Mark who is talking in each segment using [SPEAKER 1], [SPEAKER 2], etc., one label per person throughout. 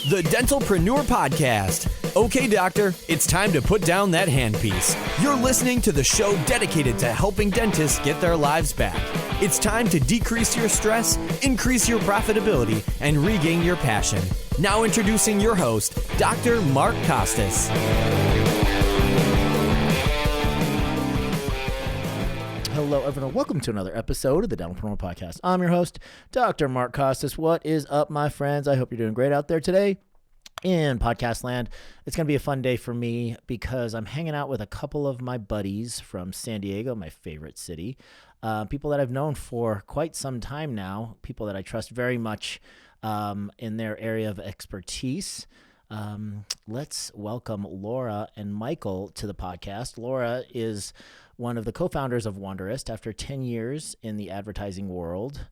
[SPEAKER 1] The Dentalpreneur Podcast. Okay, doctor, it's time to put down that handpiece. You're listening to the show dedicated to helping dentists get their lives back. It's time to decrease your stress, increase your profitability, and regain your passion. Now introducing your host, Dr. Mark Costas.
[SPEAKER 2] Hello, everyone. Welcome to another episode of the Dentalpreneur Podcast. I'm your host, Dr. Mark Costas. What is up, my friends? I hope you're doing great out there today in podcast land. It's going to be a fun day for me because I'm hanging out with a couple of my buddies from San Diego, my favorite city, people that I've known for quite some time now, people that I trust very much in their area of expertise. Let's welcome Laura and Michael to the podcast. Laura is one of the co-founders of Wonderist after 10 years in the advertising world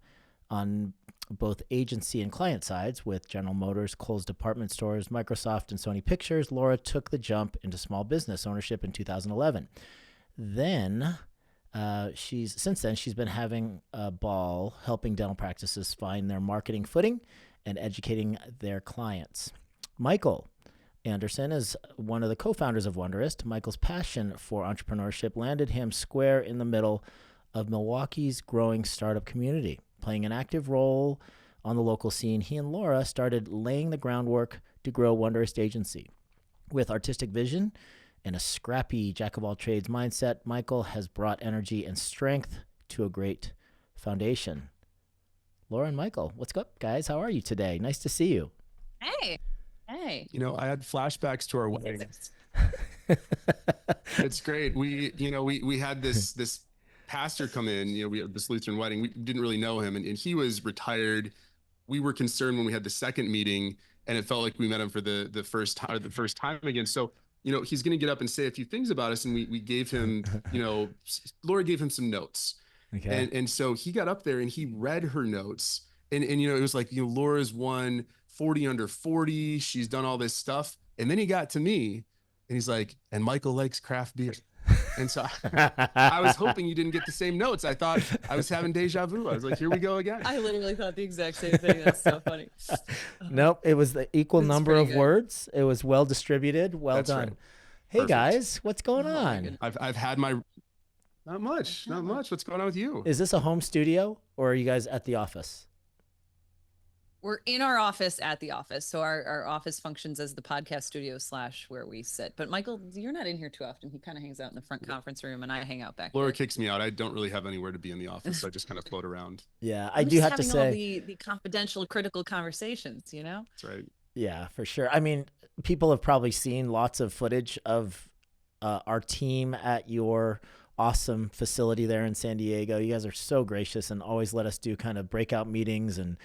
[SPEAKER 2] on both agency and client sides with General Motors, Kohl's department stores, Microsoft, and Sony Pictures. Laura took the jump into small business ownership in 2011. Since then, she's been having a ball helping dental practices find their marketing footing and educating their clients. Michael Anderson is one of the co-founders of Wonderist. Michael's passion for entrepreneurship landed him square in the middle of Milwaukee's growing startup community. Playing an active role on the local scene, he and Laura started laying the groundwork to grow Wonderist Agency. With artistic vision and a scrappy jack-of-all-trades mindset, Michael has brought energy and strength to a great foundation. Laura and Michael, what's up, guys? How are you today? Nice to see you.
[SPEAKER 3] Hey.
[SPEAKER 4] You know, I had flashbacks to our wedding. It's great. We had this pastor come in, we had this Lutheran wedding. We didn't really know him and he was retired. We were concerned when we had the second meeting and it felt like we met him for the first time again. So, he's going to get up and say a few things about us. And we gave him, Laura gave him some notes. Okay. And so he got up there and he read her notes and it was like, Laura's won 40 under 40. She's done all this stuff. And then he got to me and he's like, and Michael likes craft beer. And so I was hoping you didn't get the same notes. I thought I was having deja vu. I was like, here we go again.
[SPEAKER 3] I literally thought the exact same thing. That's so funny.
[SPEAKER 2] Nope. It was the equal number of words. It was well distributed. Well
[SPEAKER 4] That's
[SPEAKER 2] done.
[SPEAKER 4] Right.
[SPEAKER 2] Hey
[SPEAKER 4] Perfect.
[SPEAKER 2] Guys, what's going on?
[SPEAKER 4] I've had my, not much. What's going on with you?
[SPEAKER 2] Is this a home studio or are you guys at the office?
[SPEAKER 3] We're in our office at the office. So our office functions as the podcast studio / where we sit. But Michael, you're not in here too often. He kind of hangs out in the front conference room and I hang out back
[SPEAKER 4] Laura
[SPEAKER 3] there.
[SPEAKER 4] kicks me out. I don't really have anywhere to be in the office. So I just kind of float around.
[SPEAKER 2] Yeah, I do have to say.
[SPEAKER 3] All the confidential, critical conversations,
[SPEAKER 4] That's right.
[SPEAKER 2] Yeah, for sure. I mean, people have probably seen lots of footage of our team at your awesome facility there in San Diego. You guys are so gracious and always let us do kind of breakout meetings and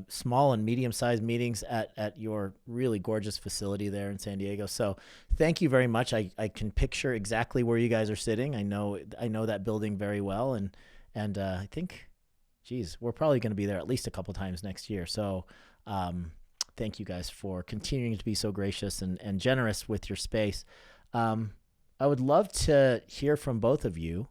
[SPEAKER 2] small and medium-sized meetings at your really gorgeous facility there in San Diego. So thank you very much. I can picture exactly where you guys are sitting. I know that building very well. And I think, we're probably going to be there at least a couple times next year. So thank you guys for continuing to be so gracious and generous with your space. I would love to hear from both of you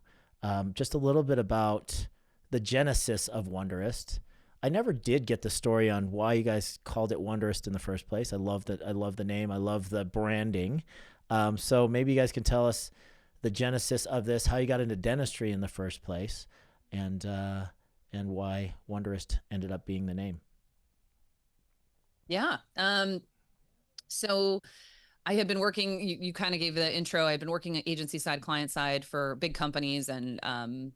[SPEAKER 2] just a little bit about the genesis of Wonderist. I never did get the story on why you guys called it Wonderist in the first place. I love that. I love the name. I love the branding. So maybe you guys can tell us the genesis of this, how you got into dentistry in the first place, and why Wonderist ended up being the name.
[SPEAKER 3] Yeah. So I had been working, you kind of gave the intro. I've been working at agency side, client side for big companies and,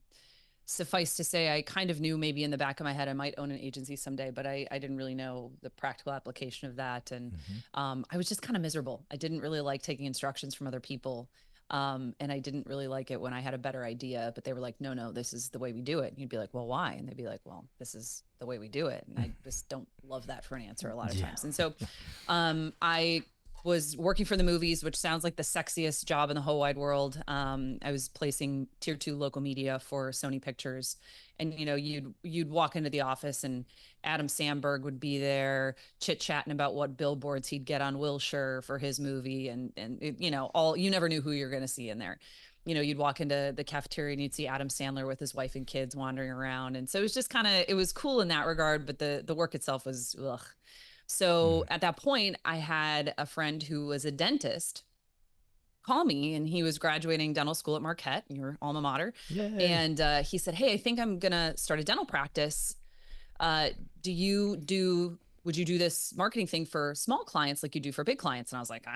[SPEAKER 3] suffice to say, I kind of knew maybe in the back of my head I might own an agency someday, but I didn't really know the practical application of that. And I was just kind of miserable. I didn't really like taking instructions from other people. And I didn't really like it when I had a better idea, but they were like, no, this is the way we do it. And you'd be like, well, why? And they'd be like, well, this is the way we do it. And I just don't love that for an answer a lot of times. And so I was working for the movies, which sounds like the sexiest job in the whole wide world. I was placing tier 2 local media for Sony Pictures. And, you'd walk into the office and Adam Sandberg would be there chit-chatting about what billboards he'd get on Wilshire for his movie. And you never knew who you're going to see in there. You'd walk into the cafeteria and you'd see Adam Sandler with his wife and kids wandering around. And so it was just it was cool in that regard, but the work itself was, ugh. So at that point, I had a friend who was a dentist call me, and he was graduating dental school at Marquette, your alma mater.
[SPEAKER 2] Yay.
[SPEAKER 3] And he said, "Hey, I think I'm going to start a dental practice. Would you do this marketing thing for small clients like you do for big clients?" And I was like,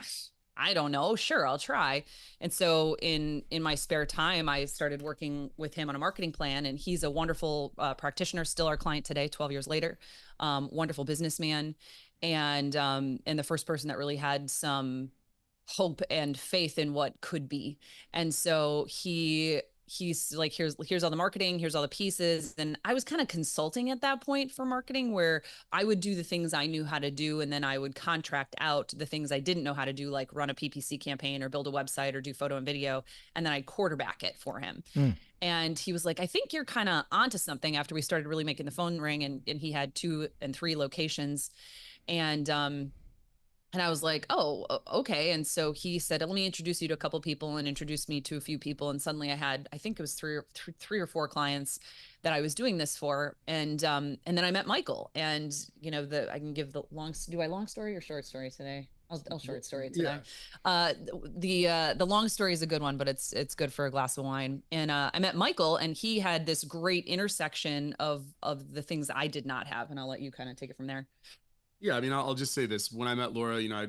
[SPEAKER 3] I don't know. Sure, I'll try. And so in my spare time, I started working with him on a marketing plan, and he's a wonderful practitioner, still our client today, 12 years later, wonderful businessman. And the first person that really had some hope and faith in what could be. And so he's like, here's all the marketing, here's all the pieces. And I was kind of consulting at that point for marketing, where I would do the things I knew how to do, and then I would contract out the things I didn't know how to do, like run a PPC campaign or build a website or do photo and video, and then I'd quarterback it for him. And he was like, "I think you're kind of onto something," after we started really making the phone ring, and he had 2 and 3 locations. And I was like, "Oh, okay." And so he said, "Let me introduce you to a couple people," and introduced me to a few people. And suddenly I had, I think it was three or four clients that I was doing this for. And then I met Michael, and I can give do I long story or short story today? I'll short story today. Yeah. The long story is a good one, but it's good for a glass of wine. And I met Michael, and he had this great intersection of the things I did not have. And I'll let you kind of take it from there.
[SPEAKER 4] Yeah, I mean, I'll just say this. When I met Laura, I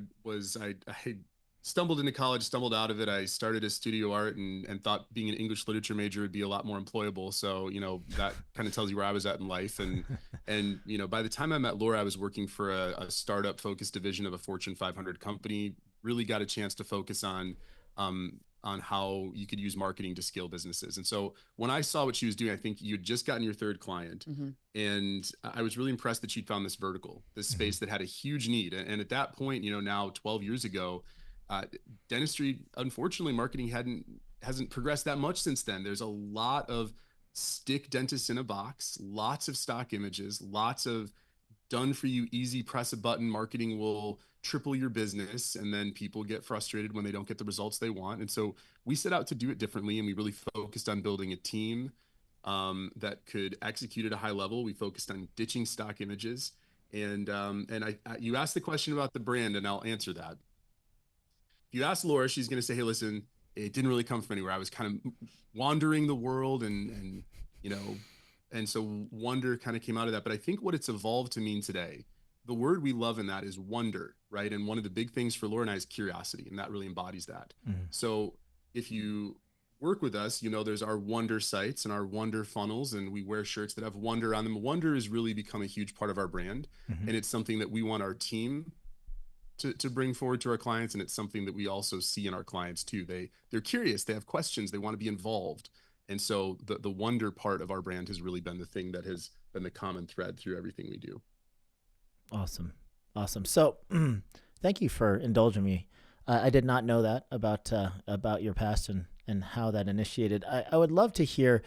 [SPEAKER 4] stumbled into college, stumbled out of it. I started as studio art and thought being an English literature major would be a lot more employable. So, that kind of tells you where I was at in life. And by the time I met Laura, I was working for a startup focused division of a Fortune 500 company, really got a chance to focus on how you could use marketing to scale businesses. And so when I saw what she was doing, I think you'd just gotten your 3rd client. And I was really impressed that she'd found this vertical, this space that had a huge need. And at that point, now 12 years ago, dentistry, unfortunately, marketing hasn't progressed that much since then. There's a lot of stick dentists in a box, lots of stock images, lots of done for you, easy, press a button, marketing will triple your business. And then people get frustrated when they don't get the results they want. And so we set out to do it differently. And we really focused on building a team that could execute at a high level. We focused on ditching stock images. And you asked the question about the brand, and I'll answer that. If you ask Laura, she's going to say, "Hey, listen, it didn't really come from anywhere. I was kind of wandering the world and so wonder kind of came out of that." But I think what it's evolved to mean today, the word we love in that is wonder, right? And one of the big things for Laura and I is curiosity, and that really embodies that. So if you work with us, there's our wonder sites and our wonder funnels, and we wear shirts that have wonder on them. Wonder has really become a huge part of our brand, and it's something that we want our team to bring forward to our clients, and it's something that we also see in our clients too. They're curious, they have questions, they want to be involved. And so the wonder part of our brand has really been the thing that has been the common thread through everything we do.
[SPEAKER 2] Awesome. So thank you for indulging me. I did not know that about your past and how that initiated. I would love to hear,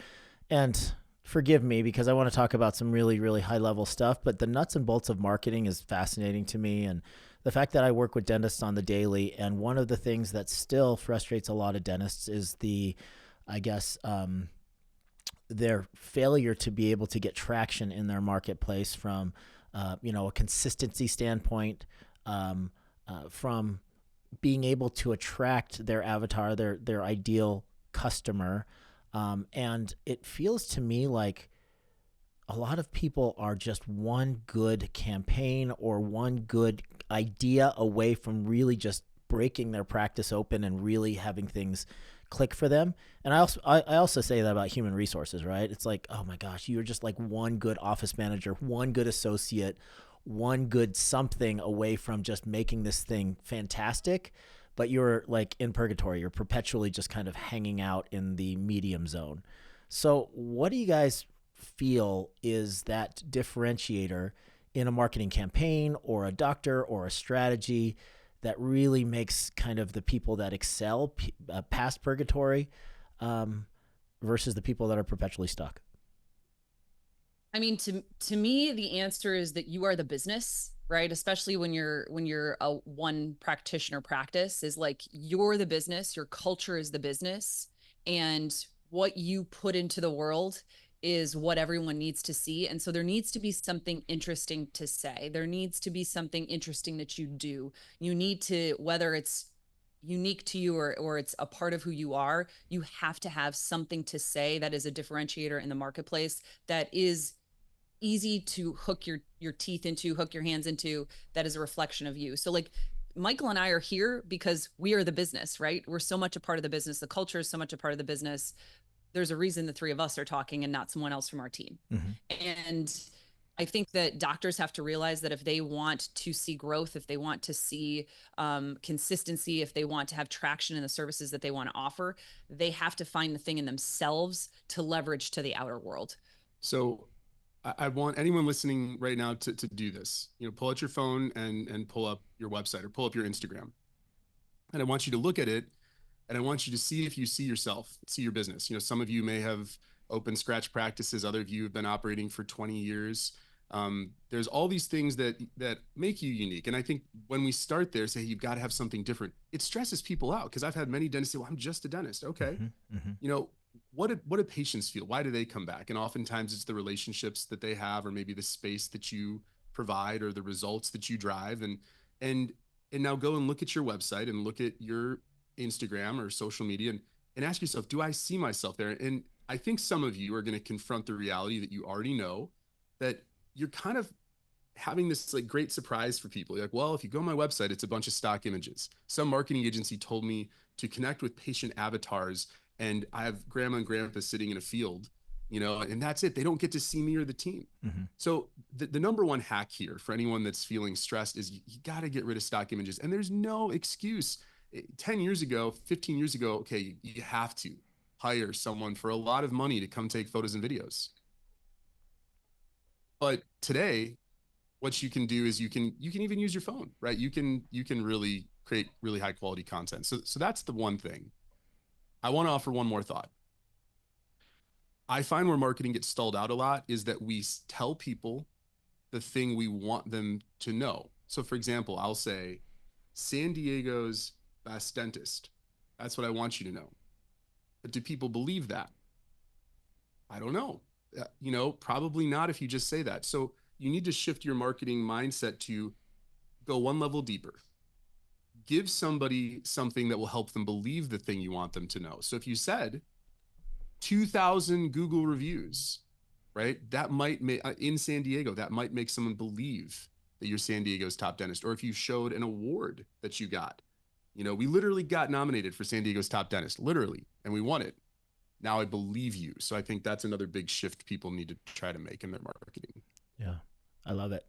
[SPEAKER 2] and forgive me because I want to talk about some really, really high level stuff, but the nuts and bolts of marketing is fascinating to me. And the fact that I work with dentists on the daily, and one of the things that still frustrates a lot of dentists is their failure to be able to get traction in their marketplace from, a consistency standpoint, from being able to attract their avatar, their ideal customer. And it feels to me like a lot of people are just one good campaign or one good idea away from really just breaking their practice open and really having things click for them. And I also say that about human resources, right? It's like, oh my gosh, you're just like one good office manager, one good associate, one good something away from just making this thing fantastic, but you're like in purgatory. You're perpetually just kind of hanging out in the medium zone. So what do you guys feel is that differentiator in a marketing campaign or a doctor or a strategy that really makes kind of the people that excel past purgatory versus the people that are perpetually stuck?
[SPEAKER 3] I mean, to me, the answer is that you are the business, right? Especially when you're a one practitioner practice, is like you're the business, your culture is the business, and what you put into the world is what everyone needs to see. And so there needs to be something interesting to say. There needs to be something interesting that you do. You need to, whether it's unique to you or it's a part of who you are, you have to have something to say that is a differentiator in the marketplace, that is easy to hook your teeth into, hook your hands into, that is a reflection of you. So like Michael and I are here because we are the business, right? We're so much a part of the business. The culture is so much a part of the business. There's a reason the three of us are talking and not someone else from our team. And I think that doctors have to realize that if they want to see growth, if they want to see consistency, if they want to have traction in the services that they want to offer, they have to find the thing in themselves to leverage to the outer world.
[SPEAKER 4] So I want anyone listening right now to do this. Pull out your phone and pull up your website or pull up your Instagram. And I want you to look at it, and I want you to see if you see yourself, see your business. Some of you may have open scratch practices. Other of you have been operating for 20 years. There's all these things that make you unique. And I think when we start there, say you've got to have something different, it stresses people out, because I've had many dentists say, well, I'm just a dentist. Okay. What do patients feel? Why do they come back? And oftentimes it's the relationships that they have, or maybe the space that you provide, or the results that you drive. And now go and look at your website and look at your Instagram or social media and ask yourself, do I see myself there? And I think some of you are going to confront the reality that you already know, that you're kind of having this like great surprise for people. You're like, well, if you go on my website, it's a bunch of stock images. Some marketing agency told me to connect with patient avatars, and I have grandma and grandpa sitting in a field, and that's it. They don't get to see me or the team. So the number one hack here for anyone that's feeling stressed is you got to get rid of stock images. And there's no excuse. 10 years ago, 15 years ago, okay, you have to hire someone for a lot of money to come take photos and videos. But today, what you can do is you can even use your phone, right? You can really create really high quality content. So that's the one thing. I want to offer one more thought. I find where marketing gets stalled out a lot is that we tell people the thing we want them to know. So for example, I'll say, San Diego's best dentist. That's what I want you to know. But do people believe that? I don't know. Probably not if you just say that. So you need to shift your marketing mindset to go one level deeper. Give somebody something that will help them believe the thing you want them to know. So if you said 2,000 Google reviews, right? That might make in San Diego, that might make someone believe that you're San Diego's top dentist. Or if you showed an award that you got, we literally got nominated for San Diego's top dentist, literally, and we won it. Now I believe you. So I think that's another big shift people need to try to make in their marketing.
[SPEAKER 2] Yeah, I love it.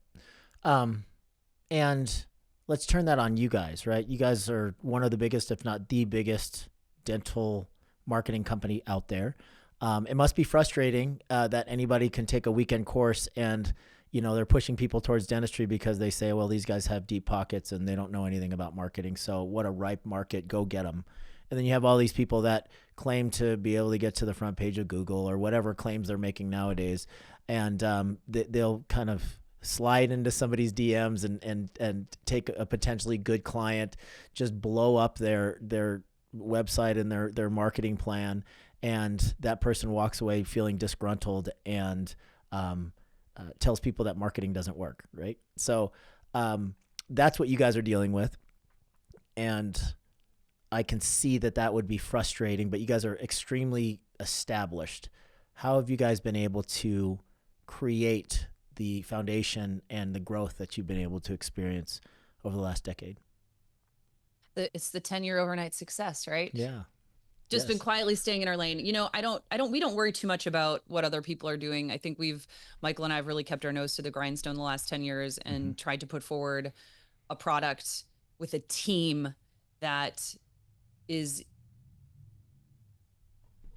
[SPEAKER 2] And let's turn that on you guys, right? You guys are one of the biggest, if not the biggest, dental marketing company out there. It must be frustrating that anybody can take a weekend course and, they're pushing people towards dentistry because they say, well, these guys have deep pockets and they don't know anything about marketing. So what a ripe market, go get them. And then you have all these people that claim to be able to get to the front page of Google or whatever claims they're making nowadays. And they'll kind of slide into somebody's DMs and take a potentially good client, just blow up their website and their marketing plan. And that person walks away feeling disgruntled and tells people that marketing doesn't work, right? So that's what you guys are dealing with. And I can see that would be frustrating, but you guys are extremely established. How have you guys been able to create the foundation and the growth that you've been able to experience over the last decade?
[SPEAKER 3] It's the 10-year overnight success, right?
[SPEAKER 2] Yeah.
[SPEAKER 3] Just been quietly staying in our lane. We don't worry too much about what other people are doing. I think Michael and I have really kept our nose to the grindstone the last 10 years and tried to put forward a product with a team that is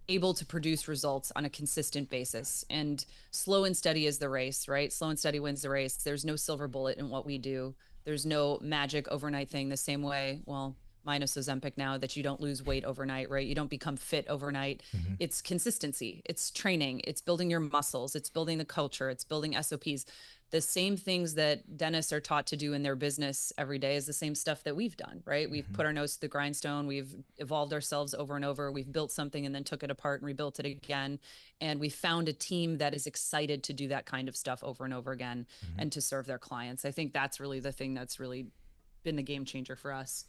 [SPEAKER 3] able to produce results on a consistent basis. And slow and steady is the race, right? Slow and steady wins the race. There's no silver bullet in what we do. There's no magic overnight thing the same way. Well, minus Ozempic now, that you don't lose weight overnight, right? You don't become fit overnight. It's consistency, it's training, it's building your muscles, it's building the culture, it's building SOPs. The same things that dentists are taught to do in their business every day is the same stuff that we've done, right? We've put our nose to the grindstone. We've evolved ourselves over and over. We've built something and then took it apart and rebuilt it again. And we found a team that is excited to do that kind of stuff over and over again and to serve their clients. I think that's really the thing that's really been the game changer for us.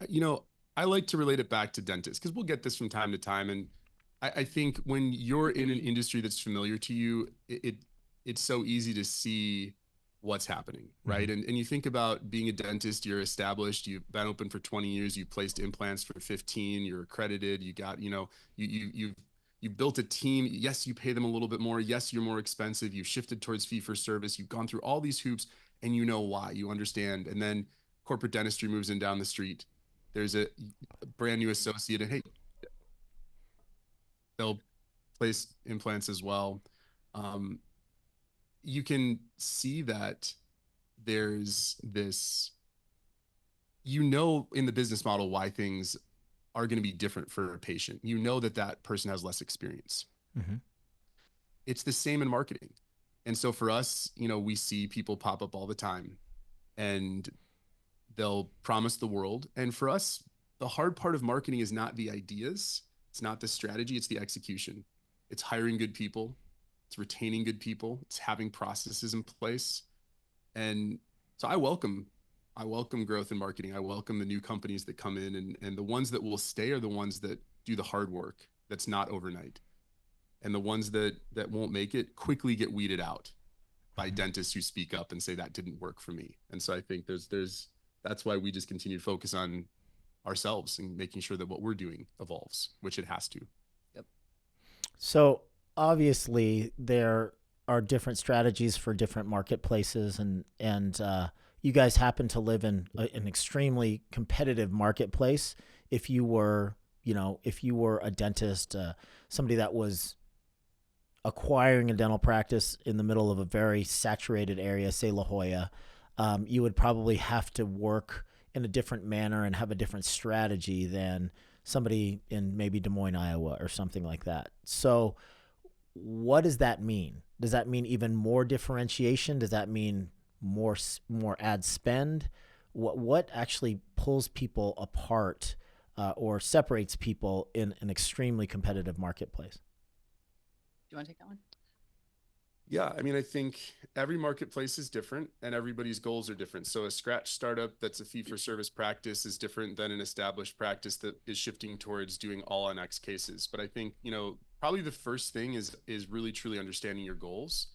[SPEAKER 4] You know, I like to relate it back to dentists because we'll get this from time to time. And I think when you're in an industry that's familiar to you, it's so easy to see what's happening, right? And you think about being a dentist, you're established, you've been open for 20 years, you placed implants for 15, you're accredited, you got, you know, you built a team. Yes, you pay them a little bit more. Yes, you're more expensive. You've shifted towards fee for service. You've gone through all these hoops and you know why, you understand. And then corporate dentistry moves in down the street. There's a brand new associate and hey, they'll place implants as well. You can see that there's this, you know, in the business model, why things are going to be different for a patient. You know that that person has less experience. It's the same in marketing. And so for us, you know, we see people pop up all the time and they'll promise the world. And for us, the hard part of marketing is not the ideas. It's not the strategy. It's the execution. It's hiring good people. It's retaining good people. It's having processes in place. And so I welcome growth in marketing. I welcome the new companies that come in, and the ones that will stay are the ones that do the hard work. That's not overnight. And the ones that won't make it quickly get weeded out by dentists who speak up and say that didn't work for me. And so I think that's why we just continue to focus on ourselves and making sure that what we're doing evolves, which it has to.
[SPEAKER 3] Yep.
[SPEAKER 2] So obviously there are different strategies for different marketplaces, and you guys happen to live in an extremely competitive marketplace. If you were a dentist, somebody that was acquiring a dental practice in the middle of a very saturated area, say La Jolla, you would probably have to work in a different manner and have a different strategy than somebody in maybe Des Moines, Iowa, or something like that. So what does that mean? Does that mean even more differentiation? Does that mean more ad spend? What actually pulls people apart or separates people in an extremely competitive marketplace?
[SPEAKER 3] Do you want to take that one?
[SPEAKER 4] Yeah, I mean, I think every marketplace is different and everybody's goals are different. So a scratch startup that's a fee-for-service practice is different than an established practice that is shifting towards doing all on X cases. But I think, you know, probably the first thing is really truly understanding your goals,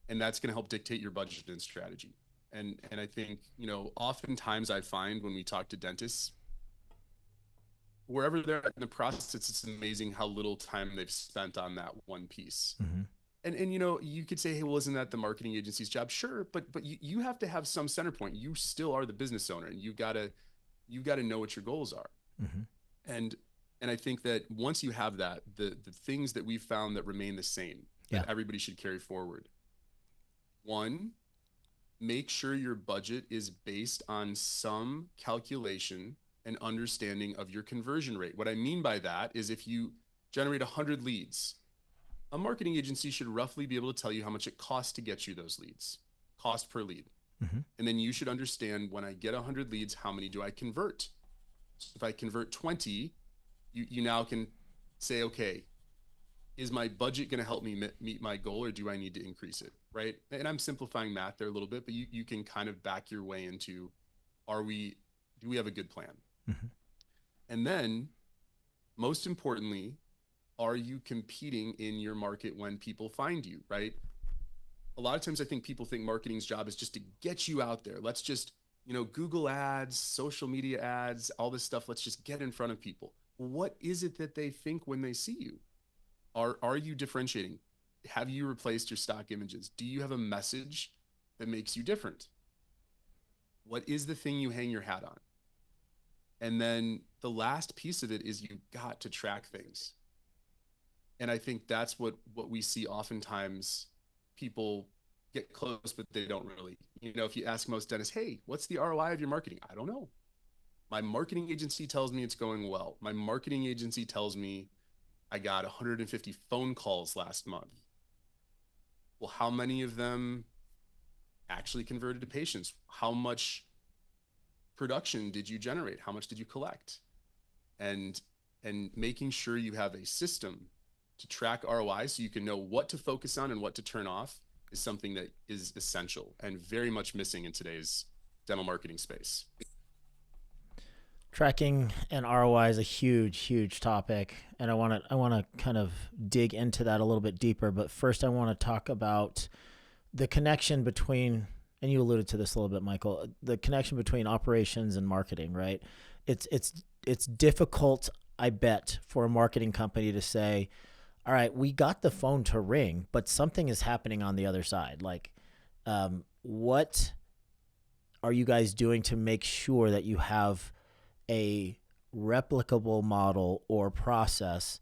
[SPEAKER 4] and that's going to help dictate your budget and strategy. And I think, you know, oftentimes I find when we talk to dentists, wherever they're in the process, it's amazing how little time they've spent on that one piece. And you know, you could say, hey, well, isn't that the marketing agency's job? Sure, but you have to have some center point. You still are the business owner, and you gotta know what your goals are. And I think that once you have that, the things that we've found that remain the same, that everybody should carry forward. One, make sure your budget is based on some calculation and understanding of your conversion rate. What I mean by that is if you generate 100 leads, a marketing agency should roughly be able to tell you how much it costs to get you those leads, cost per lead. And then you should understand, when I get 100 leads, how many do I convert? So if I convert 20, you now can say, okay, is my budget going to help me meet my goal, or do I need to increase it, right? And I'm simplifying math there a little bit, but you can kind of back your way into, do we have a good plan? And then, most importantly, are you competing in your market when people find you, right? A lot of times I think people think marketing's job is just to get you out there. Let's just, you know, Google ads, social media ads, all this stuff. Let's just get in front of people. What is it that they think when they see you? Are you differentiating? Have you replaced your stock images? Do you have a message that makes you different? What is the thing you hang your hat on? And then the last piece of it is you've got to track things. And I think that's what we see oftentimes. People get close, but they don't really. You know, if you ask most dentists, hey, what's the ROI of your marketing? I don't know. My marketing agency tells me it's going well. My marketing agency tells me I got 150 phone calls last month. Well, how many of them actually converted to patients? How much production did you generate? How much did you collect? And making sure you have a system to track ROI so you can know what to focus on and what to turn off is something that is essential and very much missing in today's dental marketing space.
[SPEAKER 2] Tracking and ROI is a huge, huge topic, and I want to kind of dig into that a little bit deeper. But first, I want to talk about the connection between, and you alluded to this a little bit, Michael, the connection between operations and marketing, right? It's difficult, I bet, for a marketing company to say, all right, we got the phone to ring, but something is happening on the other side. Like, what are you guys doing to make sure that you have a replicable model or process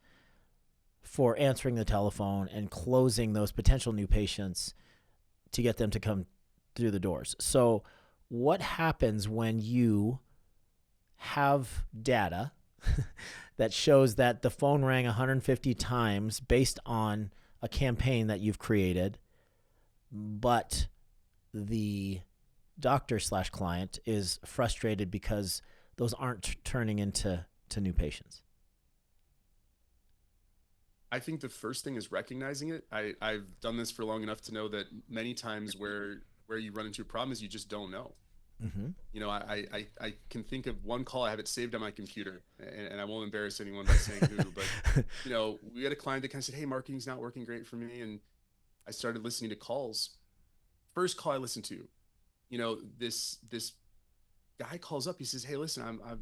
[SPEAKER 2] for answering the telephone and closing those potential new patients to get them to come through the doors? So what happens when you have data that shows that the phone rang 150 times based on a campaign that you've created, but the doctor/client is frustrated because those aren't turning into new patients?
[SPEAKER 4] I think the first thing is recognizing it. I've done this for long enough to know that many times where you run into a problem is you just don't know.
[SPEAKER 2] Mm-hmm.
[SPEAKER 4] You know, I can think of one call. I have it saved on my computer, and I won't embarrass anyone by saying who, but you know, we had a client that kind of said, hey, marketing's not working great for me. And I started listening to calls. First call I listened to, you know, this guy calls up. He says, hey, listen, I'm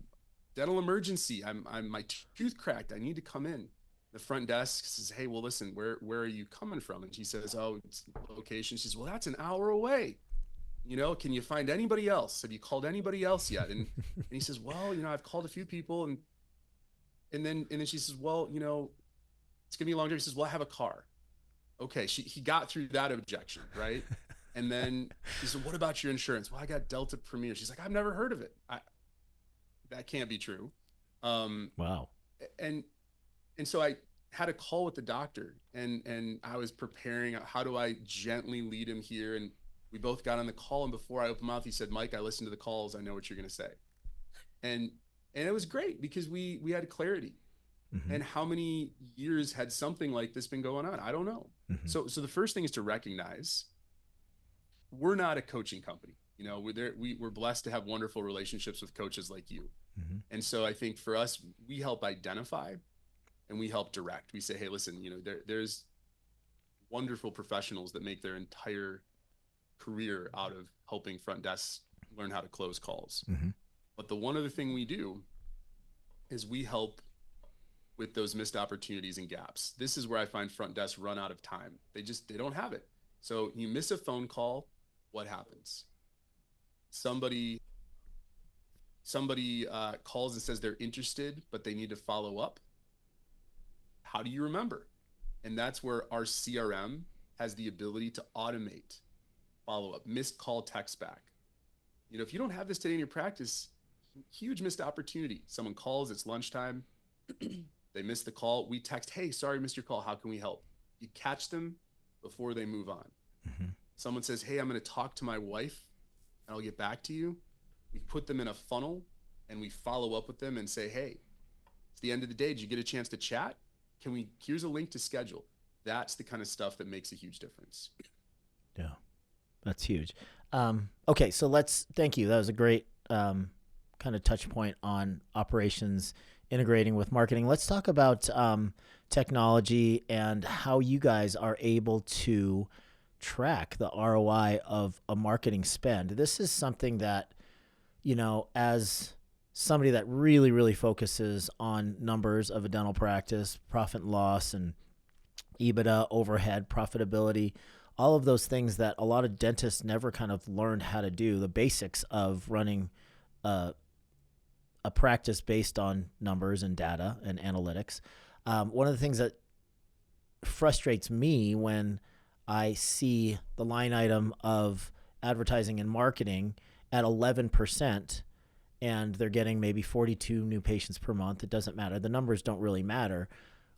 [SPEAKER 4] dental emergency. I'm my tooth cracked. I need to come in. The front desk says, hey, well, listen, where are you coming from? And she says, oh, it's location. She says, well, that's an hour away. You know, can you find anybody else? Have you called anybody else yet? And he says, well, you know, I've called a few people. And then she says, well, you know, it's gonna be longer. He says, well, I have a car. Okay. He got through that objection. Right. And then he said, what about your insurance? Well, I got Delta Premier. She's like, I've never heard of it. That can't be true.
[SPEAKER 2] Wow.
[SPEAKER 4] And so I had a call with the doctor and I was preparing, how do I gently lead him here? And we both got on the call. And before I opened my mouth, he said, Mike, I listened to the calls. I know what you're going to say. And it was great because we had clarity. Mm-hmm. And how many years had something like this been going on? I don't know. Mm-hmm. So the first thing is to recognize we're not a coaching company. You know, we're blessed to have wonderful relationships with coaches like you. Mm-hmm. And so I think for us, we help identify and we help direct. We say, hey, listen, you know, there's wonderful professionals that make their entire career out of helping front desks learn how to close calls. Mm-hmm. But the one other thing we do is we help with those missed opportunities and gaps. This is where I find front desks run out of time. They don't have it. So you miss a phone call, what happens? Somebody calls and says they're interested, but they need to follow up. How do you remember? And that's where our CRM has the ability to automate follow-up, missed call, text back. You know, if you don't have this today in your practice, huge missed opportunity. Someone calls, it's lunchtime, they missed the call. We text, hey, sorry, missed your call. How can we help? You catch them before they move on. Mm-hmm. Someone says, hey, I'm going to talk to my wife and I'll get back to you. We put them in a funnel and we follow up with them and say, hey, it's the end of the day. Did you get a chance to chat? Here's a link to schedule. That's the kind of stuff that makes a huge difference.
[SPEAKER 2] Yeah, that's huge. Okay, so thank you. That was a great kind of touch point on operations integrating with marketing. Let's talk about technology and how you guys are able to track the ROI of a marketing spend. This is something that, you know, as somebody that really, really focuses on numbers of a dental practice, profit and loss and EBITDA, overhead, profitability, all of those things that a lot of dentists never kind of learned how to do, the basics of running a practice based on numbers and data and analytics. One of the things that frustrates me when I see the line item of advertising and marketing at 11%, and they're getting maybe 42 new patients per month. It doesn't matter. The numbers don't really matter.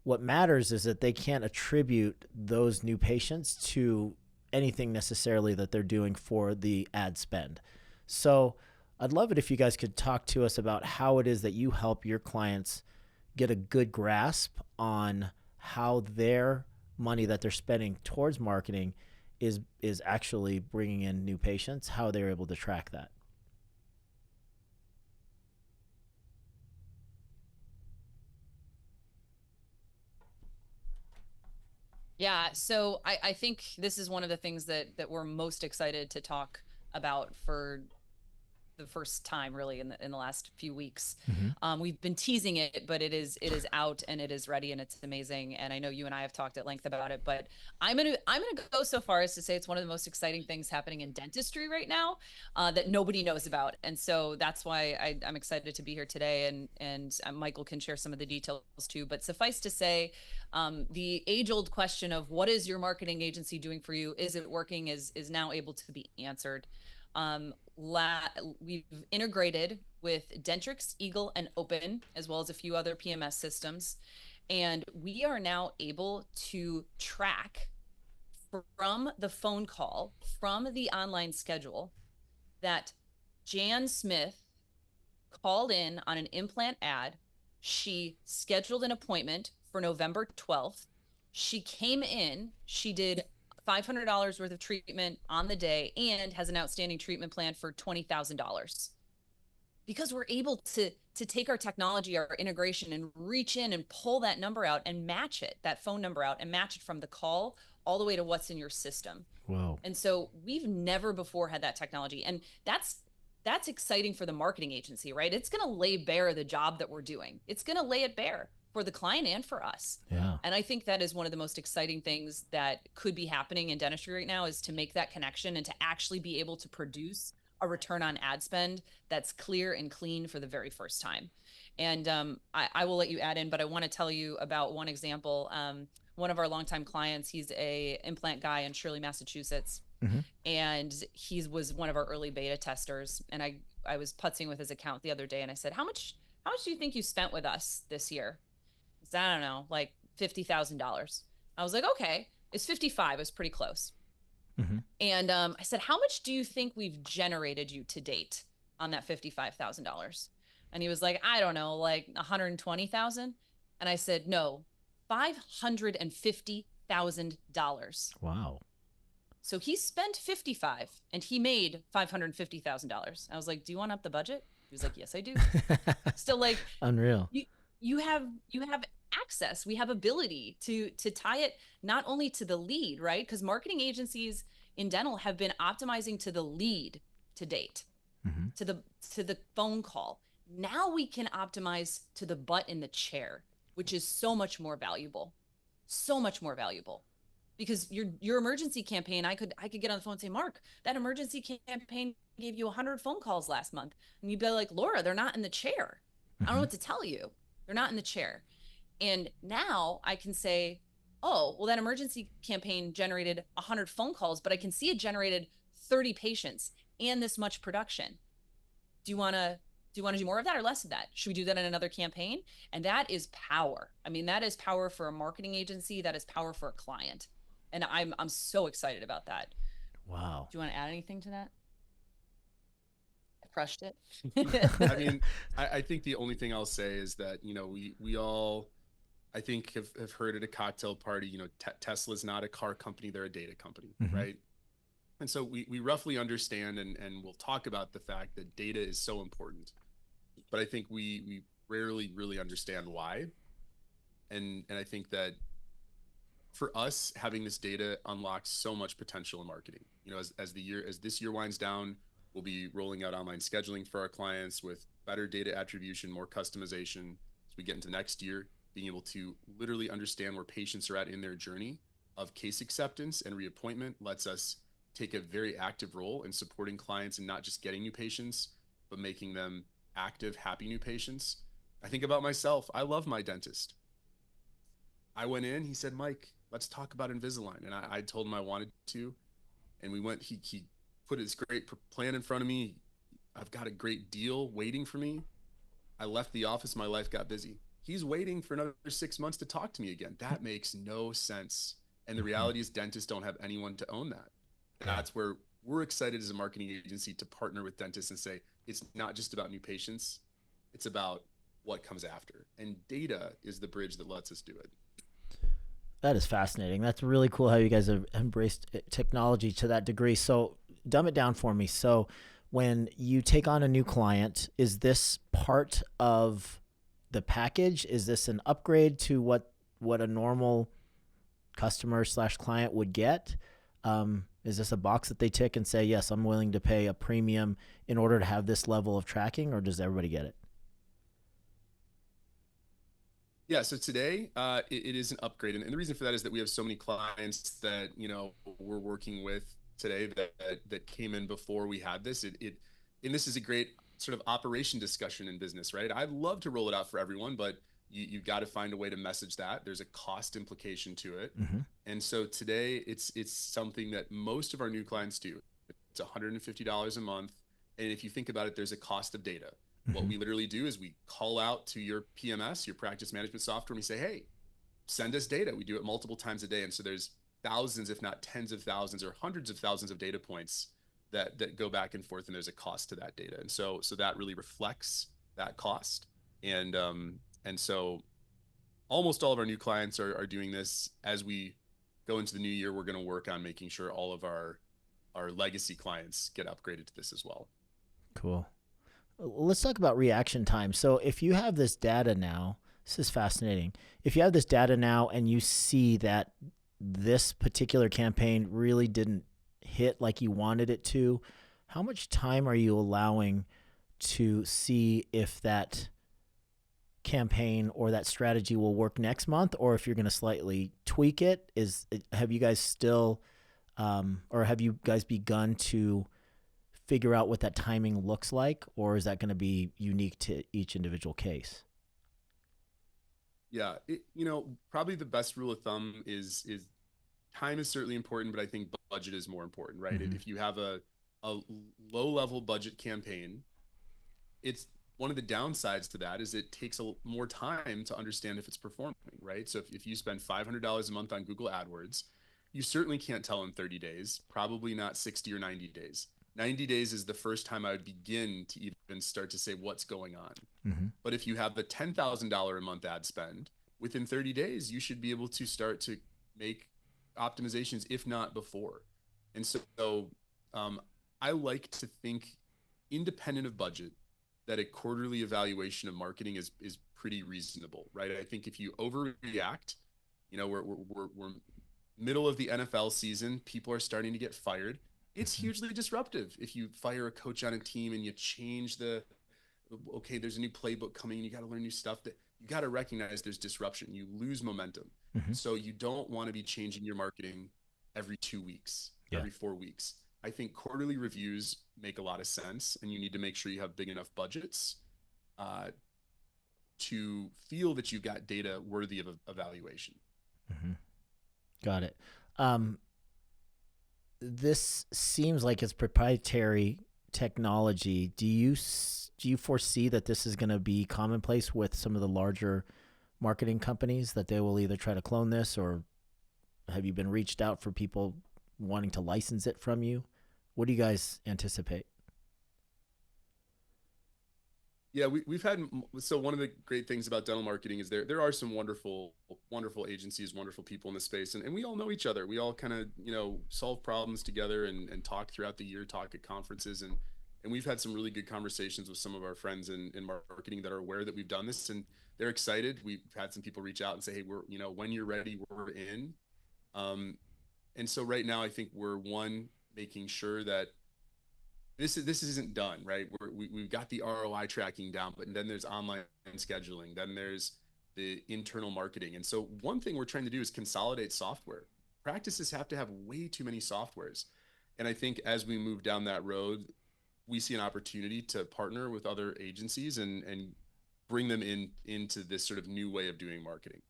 [SPEAKER 2] What matters is that they can't attribute those new patients to anything necessarily that they're doing for the ad spend. So I'd love it if you guys could talk to us about how it is that you help your clients get a good grasp on how their money that they're spending towards marketing is actually bringing in new patients, how they're able to track that.
[SPEAKER 3] Yeah, so I think this is one of the things that we're most excited to talk about for the first time really in the last few weeks. We've been teasing it, but it is out and it is ready and it's amazing. And I know you and I have talked at length about it, but I'm gonna go so far as to say it's one of the most exciting things happening in dentistry right now that nobody knows about. And so that's why I'm excited to be here today. And Michael can share some of the details too. But suffice to say, the age-old question of what is your marketing agency doing for you? Is it working? Is now able to be answered. We've integrated with Dentrix, Eagle, and Open, as well as a few other PMS systems. And we are now able to track from the phone call, from the online schedule, that Jan Smith called in on an implant ad. She scheduled an appointment for November 12th. She came in, she did $500 worth of treatment on the day and has an outstanding treatment plan for $20,000. Because we're able to take our technology, our integration, and reach in and pull that number out and match it, that phone number out, and match it from the call all the way to what's in your system.
[SPEAKER 2] Wow.
[SPEAKER 3] And so we've never before had that technology. And that's exciting for the marketing agency, right? It's going to lay bare the job that we're doing. It's going to lay it bare for the client and for us.
[SPEAKER 2] Yeah.
[SPEAKER 3] And I think that is one of the most exciting things that could be happening in dentistry right now, is to make that connection and to actually be able to produce a return on ad spend that's clear and clean for the very first time. And I will let you add in, but I want to tell you about one example. One of our longtime clients, he's a implant guy in Shirley, Massachusetts. And he was one of our early beta testers. And I was putzing with his account the other day and I said, how much do you think you spent with us this year? He said, I don't know, like $50,000. I was like, okay, it's 55. It was pretty close. And I said, how much do you think we've generated you to date on that $55,000? And he was like, I don't know, like 120,000. And I said, no, $550,000.
[SPEAKER 2] Wow.
[SPEAKER 3] So he spent 55 and he made $550,000. I was like, do you want up the budget? He was like, yes, I do. Still like
[SPEAKER 2] unreal.
[SPEAKER 3] You have access. We have ability to tie it not only to the lead, right? Because marketing agencies in dental have been optimizing to the lead to date, to the phone call. Now we can optimize to the butt in the chair, which is so much more valuable. So much more valuable. Because your emergency campaign, I could get on the phone and say, Mark, that emergency campaign gave you 100 phone calls last month. And you'd be like, Laura, they're not in the chair. I don't know what to tell you. They're not in the chair. And now I can say, oh, well, that emergency campaign generated 100 phone calls, but I can see it generated 30 patients and this much production. Do you want to do more of that or less of that? Should we do that in another campaign? And that is power. I mean, that is power for a marketing agency. That is power for a client. And I'm so excited about that.
[SPEAKER 2] Wow.
[SPEAKER 3] Do you want to add anything to that? I crushed it.
[SPEAKER 4] I mean, I think the only thing I'll say is that, we all, I think have heard at a cocktail party, Tesla's not a car company, they're a data company, right? And so we roughly understand and we'll talk about the fact that data is so important. But I think we rarely really understand why. And I think that for us, having this data unlocks so much potential in marketing. As this year winds down, we'll be rolling out online scheduling for our clients with better data attribution, more customization. As we get into next year, being able to literally understand where patients are at in their journey of case acceptance and reappointment lets us take a very active role in supporting clients and not just getting new patients, but making them active, happy new patients. I think about myself. I love my dentist. I went in, he said, Mike, let's talk about Invisalign. And I told him I wanted to. And we went, he put his great plan in front of me. I've got a great deal waiting for me. I left the office, my life got busy. He's waiting for another 6 months to talk to me again. That makes no sense. And the reality is dentists don't have anyone to own that. That's where we're excited as a marketing agency to partner with dentists and say, it's not just about new patients, it's about what comes after. And data is the bridge that lets us do it.
[SPEAKER 2] That is fascinating. That's really cool how you guys have embraced technology to that degree. So dumb it down for me. So when you take on a new client, is this part of the package? Is this an upgrade to what a normal customer / client would get? Is this a box that they tick and say, yes, I'm willing to pay a premium in order to have this level of tracking, or does everybody get it?
[SPEAKER 4] Yeah, so today it is an upgrade, and the reason for that is that we have so many clients that we're working with today that came in before we had this. And this is a great sort of operation discussion in business, right? I'd love to roll it out for everyone, but you've got to find a way to message that. There's a cost implication to it, and so today it's something that most of our new clients do. It's $150 a month, and if you think about it, there's a cost of data. What we literally do is we call out to your PMS, your practice management software, and we say, hey, send us data. We do it multiple times a day. And so there's thousands, if not tens of thousands or hundreds of thousands of data points that go back and forth, and there's a cost to that data. And so that really reflects that cost. And so almost all of our new clients are doing this. As we go into the new year, we're going to work on making sure all of our legacy clients get upgraded to this as well.
[SPEAKER 2] Cool. Let's talk about reaction time. So if you have this data now, this is fascinating. If you have this data now and you see that this particular campaign really didn't hit like you wanted it to, how much time are you allowing to see if that campaign or that strategy will work next month, or if you're going to slightly tweak it? Have you guys still, or have you guys begun to figure out what that timing looks like, or is that going to be unique to each individual case?
[SPEAKER 4] Yeah, probably the best rule of thumb is time is certainly important, but I think budget is more important, right? If you have a low level budget campaign, it's one of the downsides to that is it takes more time to understand if it's performing, right? So if you spend $500 a month on Google AdWords, you certainly can't tell in 30 days, probably not 60 or 90 days. 90 days is the first time I would begin to even start to say what's going on. But if you have a $10,000 a month ad spend, within 30 days, you should be able to start to make optimizations, if not before. And so I like to think, independent of budget, that a quarterly evaluation of marketing is pretty reasonable, right? I think if you overreact, we're middle of the NFL season, people are starting to get fired. It's hugely disruptive if you fire a coach on a team and you change there's a new playbook coming and you got to learn new stuff. That you got to recognize there's disruption. You lose momentum. So you don't want to be changing your marketing every 2 weeks, every 4 weeks. I think quarterly reviews make a lot of sense, and you need to make sure you have big enough budgets to feel that you've got data worthy of evaluation.
[SPEAKER 2] Got it. This seems like it's proprietary technology. Do you foresee that this is going to be commonplace with some of the larger marketing companies, that they will either try to clone this, or have you been reached out for people wanting to license it from you? What do you guys anticipate?
[SPEAKER 4] Yeah, we've had, so one of the great things about dental marketing is there are some wonderful agencies, wonderful people in the space, and we all know each other. We all kind of, solve problems together and talk throughout the year, talk at conferences, and we've had some really good conversations with some of our friends in marketing that are aware that we've done this, and they're excited. We've had some people reach out and say, hey, we're, when you're ready, we're in. And so right now I think we're making sure that this isn't done, right? We've got the ROI tracking down, but then there's online scheduling, then there's the internal marketing. And so one thing we're trying to do is consolidate software. Practices have to have way too many softwares. And I think as we move down that road, we see an opportunity to partner with other agencies and bring them into this sort of new way of doing marketing.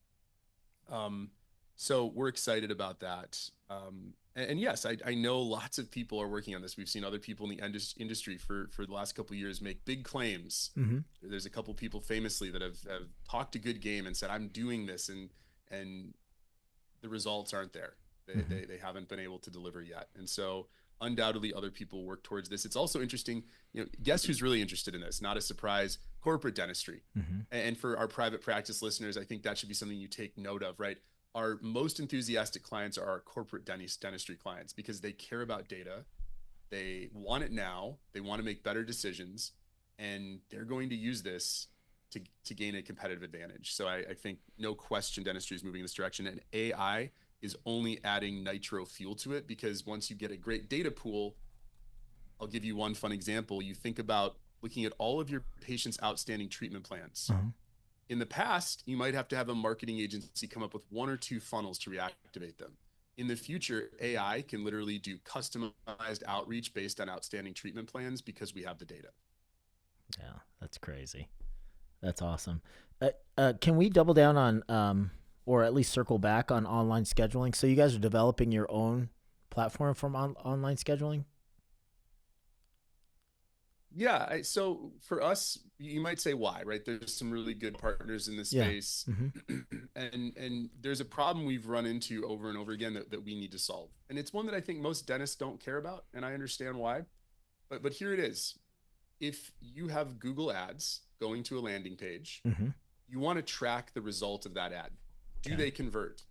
[SPEAKER 4] So we're excited about that. And yes, I know lots of people are working on this. We've seen other people in the industry for the last couple of years make big claims.
[SPEAKER 2] Mm-hmm.
[SPEAKER 4] There's a couple people famously that have talked a good game and said, I'm doing this, and the results aren't there. They haven't been able to deliver yet. And so undoubtedly other people work towards this. It's also interesting, guess who's really interested in this? Not a surprise, corporate dentistry. And for our private practice listeners, I think that should be something you take note of, right? Our most enthusiastic clients are our corporate dentistry clients because they care about data. They want it now. They want to make better decisions, and they're going to use this to gain a competitive advantage. So I think no question dentistry is moving in this direction, and AI is only adding nitro fuel to it, because once you get a great data pool, I'll give you one fun example. You think about looking at all of your patients' outstanding treatment plans. In the past, you might have to have a marketing agency come up with 1 or 2 funnels to reactivate them. In the future, AI can literally do customized outreach based on outstanding treatment plans because we have the data.
[SPEAKER 2] Yeah, that's crazy. That's awesome. Can we double down on, or at least circle back on online scheduling? So you guys are developing your own platform for online scheduling?
[SPEAKER 4] Yeah. So for us, you might say why, right? There's some really good partners in this space. And there's a problem we've run into over and over again that we need to solve. And it's one that I think most dentists don't care about. And I understand why, but here it is. If you have Google ads going to a landing page, you want to track the result of that ad. Do they convert?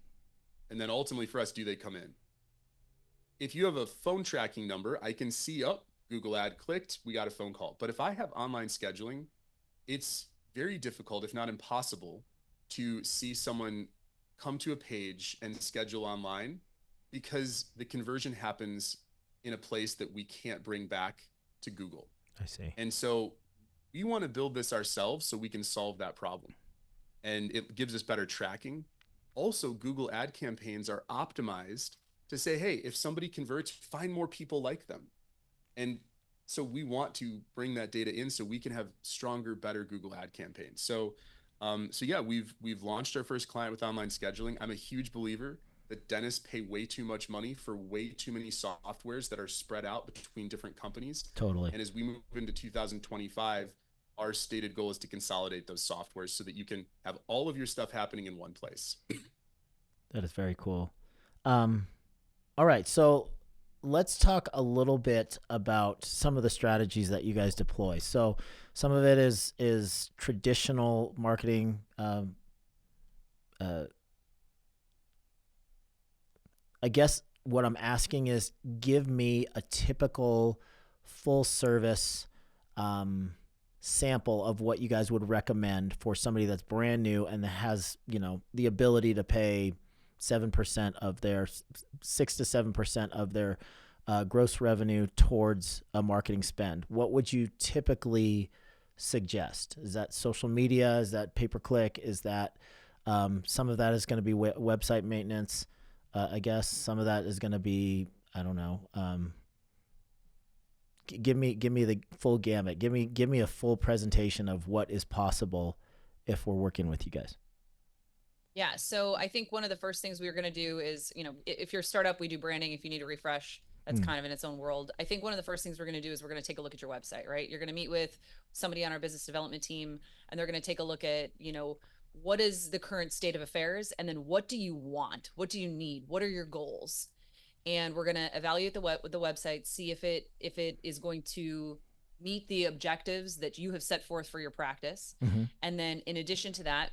[SPEAKER 4] And then ultimately for us, do they come in? If you have a phone tracking number, I can see, Google ad clicked, we got a phone call. But if I have online scheduling, it's very difficult, if not impossible, to see someone come to a page and schedule online, because the conversion happens in a place that we can't bring back to Google.
[SPEAKER 2] I see.
[SPEAKER 4] And so we want to build this ourselves so we can solve that problem. And it gives us better tracking. Also, Google ad campaigns are optimized to say, hey, if somebody converts, find more people like them. And so we want to bring that data in so we can have stronger, better Google ad campaigns. So yeah, we've launched our first client with online scheduling. I'm a huge believer that dentists pay way too much money for way too many softwares that are spread out between different companies.
[SPEAKER 2] Totally.
[SPEAKER 4] And as we move into 2025, our stated goal is to consolidate those softwares so that you can have all of your stuff happening in one place.
[SPEAKER 2] That is very cool. All right. So let's talk a little bit about some of the strategies that you guys deploy. So some of it is traditional marketing. I guess what I'm asking is, give me a typical full service sample of what you guys would recommend for somebody that's brand new and that has, the ability to pay 7% of their 6 to 7% of their gross revenue towards a marketing spend. What would you typically suggest? Is that social media? Is that pay-per-click? Is that some of that is going to be website maintenance? I guess some of that is going to be, I don't know. Give me the full gamut. Give me a full presentation of what is possible if we're working with you guys.
[SPEAKER 3] Yeah. So I think one of the first things we were going to do is, if you're a startup, we do branding. If you need a refresh, that's kind of in its own world. I think one of the first things we're going to do is we're going to take a look at your website, right? You're going to meet with somebody on our business development team, and they're going to take a look at, what is the current state of affairs? And then what do you want? What do you need? What are your goals? And we're going to evaluate the website, see if it is going to meet the objectives that you have set forth for your practice. And then in addition to that,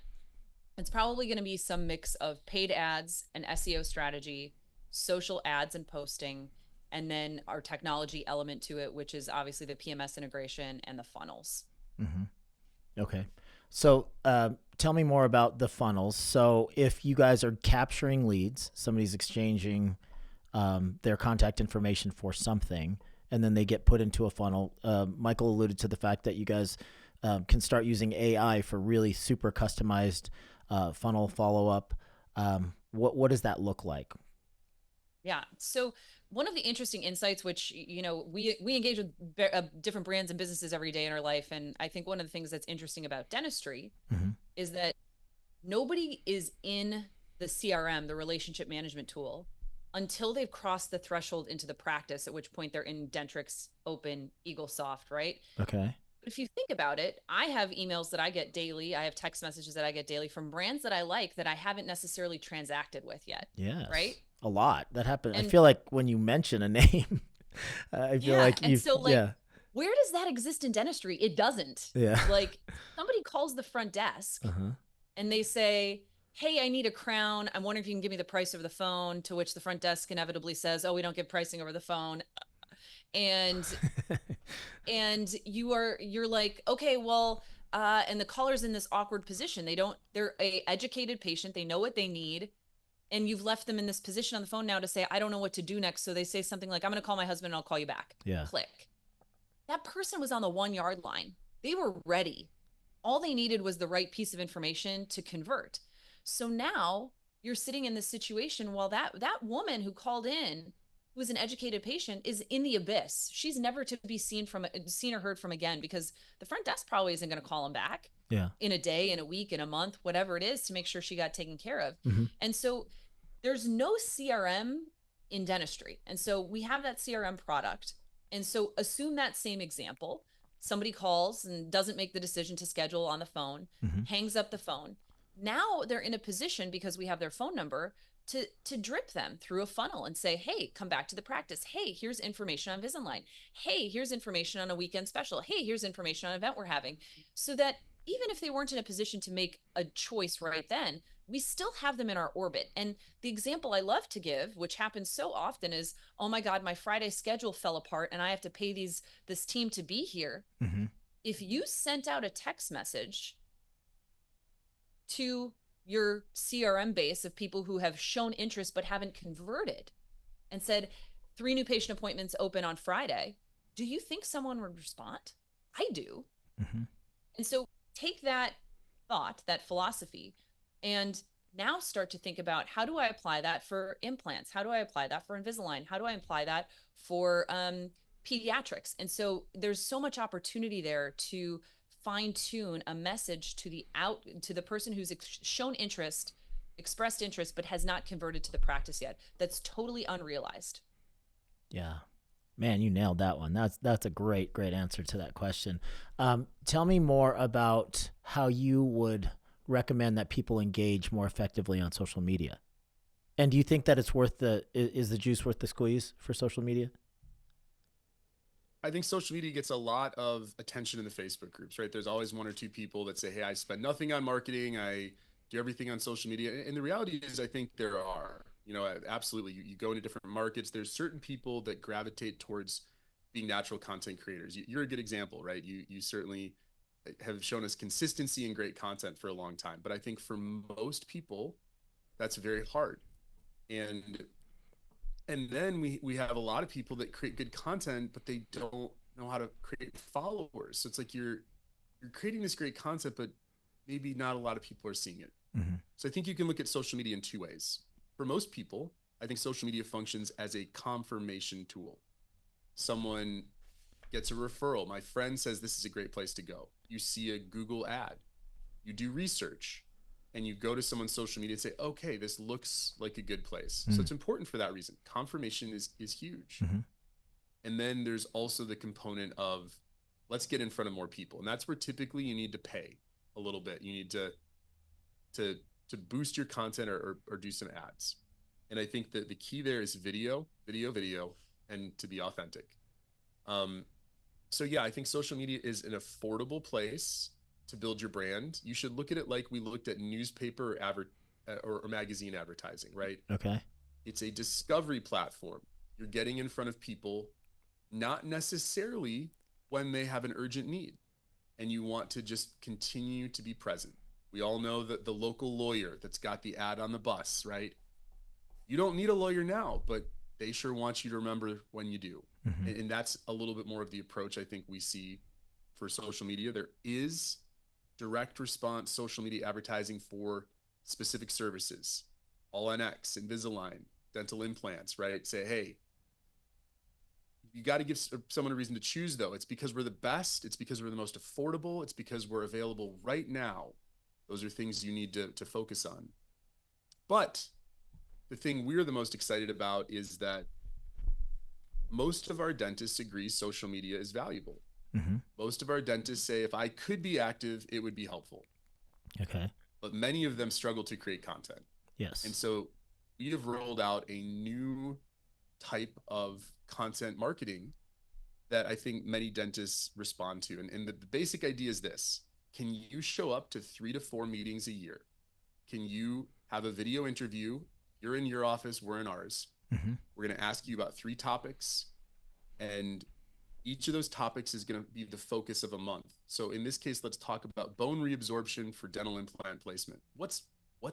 [SPEAKER 3] it's probably going to be some mix of paid ads and SEO strategy, social ads and posting, and then our technology element to it, which is obviously the PMS integration and the funnels.
[SPEAKER 2] Okay. So tell me more about the funnels. So if you guys are capturing leads, somebody's exchanging their contact information for something, and then they get put into a funnel. Michael alluded to the fact that you guys can start using AI for really super customized funnel follow-up. What does that look like?
[SPEAKER 3] Yeah. So one of the interesting insights, which, we engage with different brands and businesses every day in our life. And I think one of the things that's interesting about dentistry is that nobody is in the CRM, the relationship management tool, until they've crossed the threshold into the practice, at which point they're in Dentrix, Open, Eagle Soft, right?
[SPEAKER 2] Okay.
[SPEAKER 3] But if you think about it, I have emails that I get daily. I have text messages that I get daily from brands that I like that I haven't necessarily transacted with yet.
[SPEAKER 2] Yes.
[SPEAKER 3] Right.
[SPEAKER 2] A lot. That happened. I
[SPEAKER 3] And
[SPEAKER 2] feel like when you mention a name, I feel like
[SPEAKER 3] and
[SPEAKER 2] you,
[SPEAKER 3] so like,
[SPEAKER 2] yeah.
[SPEAKER 3] where does that exist in dentistry? It doesn't.
[SPEAKER 2] Yeah.
[SPEAKER 3] Like somebody calls the front desk and they say, hey, I need a crown. I'm wondering if you can give me the price over the phone, to which the front desk inevitably says, oh, we don't give pricing over the phone. And you're like, okay, well, and the caller's in this awkward position. They're a educated patient. They know what they need. And you've left them in this position on the phone now to say, I don't know what to do next. So they say something like, I'm going to call my husband and I'll call you back.
[SPEAKER 2] Yeah.
[SPEAKER 3] Click. That person was on the 1 yard line. They were ready. All they needed was the right piece of information to convert. So now you're sitting in this situation while that woman who called in, who was an educated patient, is in the abyss. She's never to be seen or heard from again, because the front desk probably isn't going to call them back in a day, in a week, in a month, whatever it is, to make sure she got taken care of. And so there's no CRM in dentistry. And so we have that CRM product. And so assume that same example. Somebody calls and doesn't make the decision to schedule on the phone, hangs up the phone. Now they're in a position, because we have their phone number, to drip them through a funnel and say, hey, come back to the practice. Hey, here's information on Invisalign. Hey, here's information on a weekend special. Hey, here's information on an event we're having. So that even if they weren't in a position to make a choice right then, we still have them in our orbit. And the example I love to give, which happens so often, is, oh my God, my Friday schedule fell apart and I have to pay this team to be here. If you sent out a text message to your CRM base of people who have shown interest but haven't converted and said, 3 new patient appointments open on Friday, do you think someone would respond? I do. And so take that thought, that philosophy, and now start to think about, how do I apply that for implants? How do I apply that for Invisalign? How do I apply that for pediatrics? And so there's so much opportunity there to fine tune a message to the person who's shown interest, expressed interest, but has not converted to the practice yet. That's totally unrealized.
[SPEAKER 2] Yeah. Man, you nailed that one. That's a great answer to that question. Tell me more about how you would recommend that people engage more effectively on social media. And do you think that it's is the juice worth the squeeze for social media?
[SPEAKER 4] I think social media gets a lot of attention in the Facebook groups, right? There's always 1 or 2 people that say, hey, I spend nothing on marketing. I do everything on social media. And the reality is, I think there are, absolutely. You go into different markets. There's certain people that gravitate towards being natural content creators. You're a good example, right? You certainly have shown us consistency and great content for a long time. But I think for most people, that's very hard. And then we have a lot of people that create good content, but they don't know how to create followers. So it's like you're creating this great content, but maybe not a lot of people are seeing it. So I think you can look at social media in 2 ways. For most people, I think social media functions as a confirmation tool. Someone gets a referral. My friend says this is a great place to go. You see a Google ad, you do research, and you go to someone's social media and say, okay, this looks like a good place. So it's important for that reason. Confirmation is huge. And then there's also the component of, let's get in front of more people. And that's where typically you need to pay a little bit. You need to boost your content or do some ads. And I think that the key there is video, and to be authentic. So yeah, I think social media is an affordable place to build your brand. You should look at it like we looked at newspaper or magazine advertising, right?
[SPEAKER 2] Okay.
[SPEAKER 4] It's a discovery platform. You're getting in front of people, not necessarily when they have an urgent need, and you want to just continue to be present. We all know that the local lawyer that's got the ad on the bus, right? You don't need a lawyer now, but they sure want you to remember when you do. And that's a little bit more of the approach I think we see for social media. There is direct response social media advertising for specific services, All on X, Invisalign, dental implants, right? Say, hey, you got to give someone a reason to choose, though. It's because we're the best. It's because we're the most affordable. It's because we're available right now. Those are things you need to focus on. But the thing we're the most excited about is that most of our dentists agree social media is valuable.
[SPEAKER 2] Mm-hmm.
[SPEAKER 4] Most of our dentists say if I could be active, it would be helpful.
[SPEAKER 2] Okay.
[SPEAKER 4] But many of them struggle to create content.
[SPEAKER 2] Yes.
[SPEAKER 4] And so we have rolled out a new type of content marketing that I think many dentists respond to. And the basic idea is this: can you show up to 3 to 4 meetings a year? Can you have a video interview? You're in your office, we're in ours.
[SPEAKER 2] Mm-hmm.
[SPEAKER 4] We're going to ask you about 3 topics, and each of those topics is going to be the focus of a month. So in this case, let's talk about bone reabsorption for dental implant placement. What's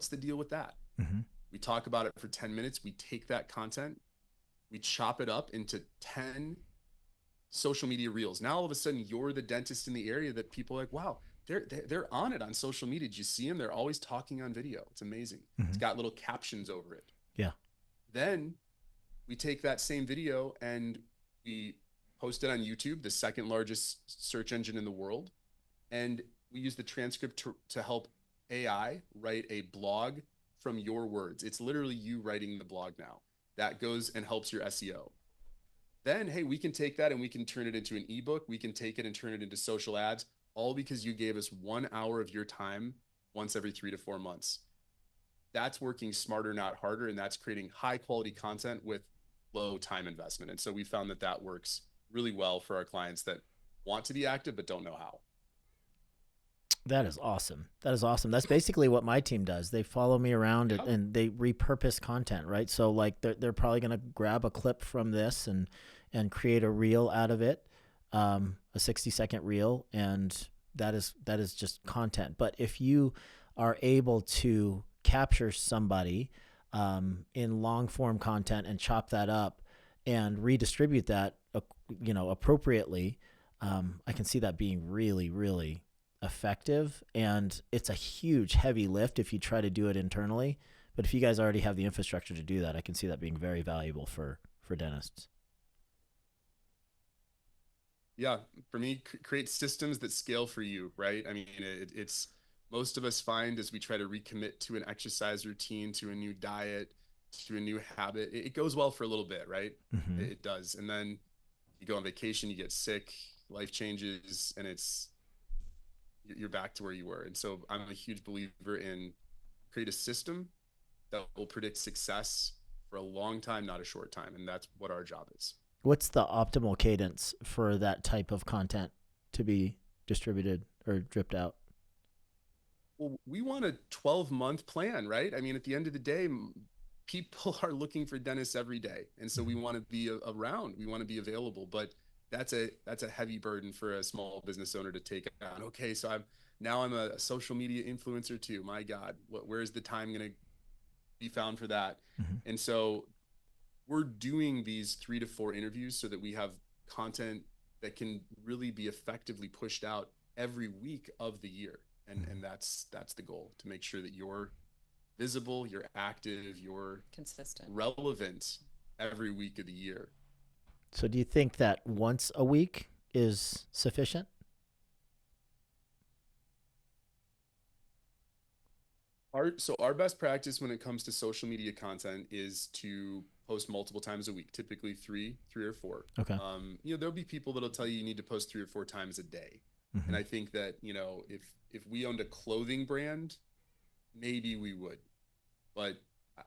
[SPEAKER 4] the deal with that?
[SPEAKER 2] Mm-hmm.
[SPEAKER 4] We talk about it for 10 minutes. We take that content, we chop it up into 10 social media reels. Now, all of a sudden, you're the dentist in the area that people are like, wow, they're on it on social media. Did you see them? They're always talking on video. It's amazing.
[SPEAKER 2] Mm-hmm.
[SPEAKER 4] It's got little captions over it.
[SPEAKER 2] Yeah.
[SPEAKER 4] Then we take that same video and we post it on YouTube, the second largest search engine in the world. And we use the transcript to help AI write a blog from your words. It's literally you writing the blog now. That goes and helps your SEO. Then, hey, we can take that and we can turn it into an ebook. We can take it and turn it into social ads, all because you gave us 1 hour of your time once every 3 to 4 months. That's working smarter, not harder. And that's creating high quality content with low time investment. And so we found that that works really well for our clients that want to be active, but don't know how.
[SPEAKER 2] That is awesome. That is awesome. That's basically what my team does. They follow me around and they repurpose content, right? So like they're probably going to grab a clip from this and create a reel out of it, a 60-second reel. And that is just content. But if you are able to capture somebody in long form content and chop that up and redistribute that, appropriately, I can see that being really, really effective. And it's a huge, heavy lift if you try to do it internally. But if you guys already have the infrastructure to do that, I can see that being very valuable for dentists.
[SPEAKER 4] Yeah, for me, create systems that scale for you, right? I mean, it's most of us find as we try to recommit to an exercise routine, to a new diet, to a new habit, it goes well for a little bit, right?
[SPEAKER 2] Mm-hmm.
[SPEAKER 4] It does. And then you go on vacation, you get sick, life changes, and you're back to where you were. And so I'm a huge believer in create a system that will predict success for a long time, not a short time. And that's what our job is.
[SPEAKER 2] What's the optimal cadence for that type of content to be distributed or dripped out?
[SPEAKER 4] Well, we want a 12-month plan, right? I mean, at the end of the day, people are looking for dentists every day. And so we want to be around, we want to be available, but that's a heavy burden for a small business owner to take on. Okay, so I'm a social media influencer too. My God, where's the time going to be found for that?
[SPEAKER 2] Mm-hmm.
[SPEAKER 4] And so we're doing these 3 to 4 interviews so that we have content that can really be effectively pushed out every week of the year. And that's the goal, to make sure that you're visible, you're active, you're
[SPEAKER 3] consistent,
[SPEAKER 4] relevant every week of the year.
[SPEAKER 2] So do you think that once a week is sufficient?
[SPEAKER 4] Our best practice when it comes to social media content is to post multiple times a week, typically three or 4.
[SPEAKER 2] Okay.
[SPEAKER 4] There'll be people that'll tell you need to post 3 or 4 times a day.
[SPEAKER 2] Mm-hmm.
[SPEAKER 4] And I think that, if we owned a clothing brand, maybe we would, but